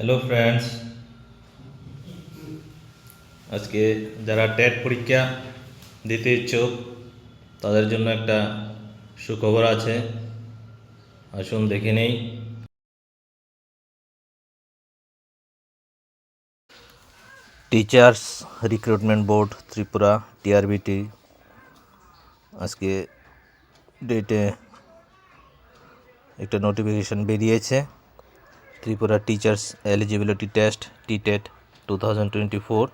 Hello friends, আজকে যারা TET পরীক্ষা দিতে ইচ্ছুক তাদের জন্য একটা সুখবর আছে। আসুন দেখে নেই। Teachers recruitment board Tripura TRBT আজকে ডেটে একটা নোটিফিকেশন বেরিয়েছে। Tripura teachers eligibility test TTET 2024।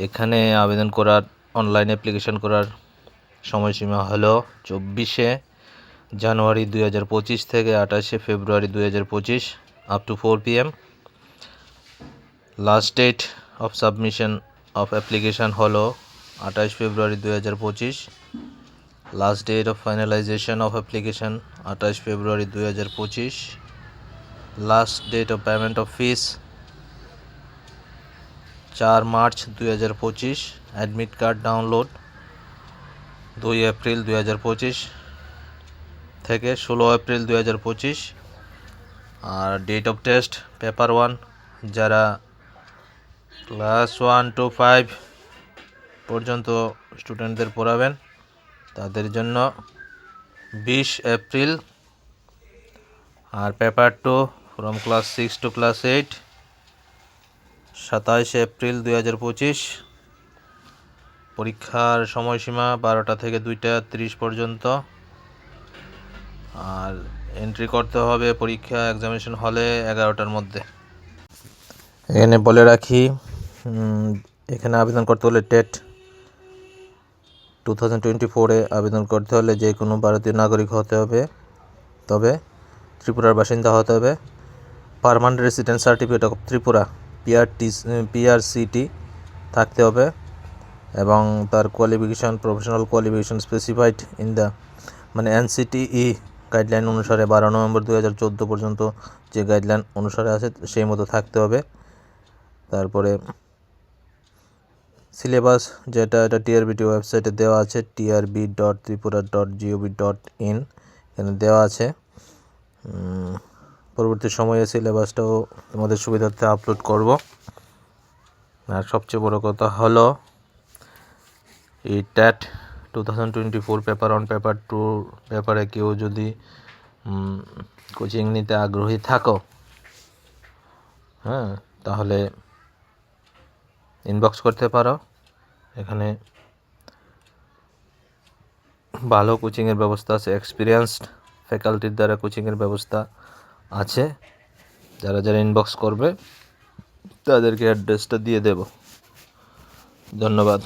এখানে আবেদন করার অনলাইন অ্যাপ্লিকেশন করার সময়সীমা হলো 24শে জানুয়ারি 2025 থেকে 28শে ফেব্রুয়ারি 2025 up to 4 PM। Last date of submission of application হলো 28 ফেব্রুয়ারি 2025। Last date of finalisation of application 28 ফেব্রুয়ারি 2025। Last date of payment of fees 4 মার্চ 2025। অ্যাডমিট কার্ড ডাউনলোড 2 এপ্রিল 2025 থেকে 16 এপ্রিল 2025। আর ডেট অফ টেস্ট পেপার 1 যারা ক্লাস 1 to 5 পর্যন্ত স্টুডেন্টদের পড়াবেন তাদের জন্য 20 এপ্রিল। আর paper 2 from class 6 to class 8 27 এপ্রিল 2025। পরীক্ষার সময়সীমা 12টা থেকে 2টা 30 পর্যন্ত। আর এন্ট্রি করতে হবে পরীক্ষা এক্সামিনেশন হলে 11টার মধ্যে। এখানে বলে রাখি, এখানে আবেদন করতে হলে টেট 2024-এ আবেদন করতে হলে যে কোনো ভারতীয় নাগরিক হতে হবে, তবে ত্রিপুরার বাসিন্দা হতে হবে, permanent resident certificate of Tripura PRCT থাকতে হবে এবং তার qualification professional qualification specified in the NCTE guideline অনুসারে 12 নভেম্বর 2014 পর্যন্ত যে গাইডলাইন অনুসারে আছে সেই মতো থাকতে হবে। তারপরে সিলেবাস যেটা এটা টিআরবিটি ওয়েবসাইটে দেওয়া আছে, trb.tripura.gov.in, এখানে দেওয়া আছে। পরবর্তী সময়ে সিলেবাসটাও তোমাদের সুবিধার্থে আপলোড করব। আর সবচেয়ে বড় কথা হলো এই ট্যাট 2024 পেপার 1 পেপার 2 পেপারে কেউ যদি কোচিং নিতে আগ্রহী থাকো, তাহলে ইনবক্স করতে পারো। এখানে ভালো কোচিংয়ের ব্যবস্থা আছে, এক্সপিরিয়েন্সড ফ্যাকাল্টির দ্বারা কোচিংয়ের ব্যবস্থা আছে। যারা যারা ইনবক্স করবে তাদেরকে অ্যাড্রেসটা দিয়ে দেব। ধন্যবাদ।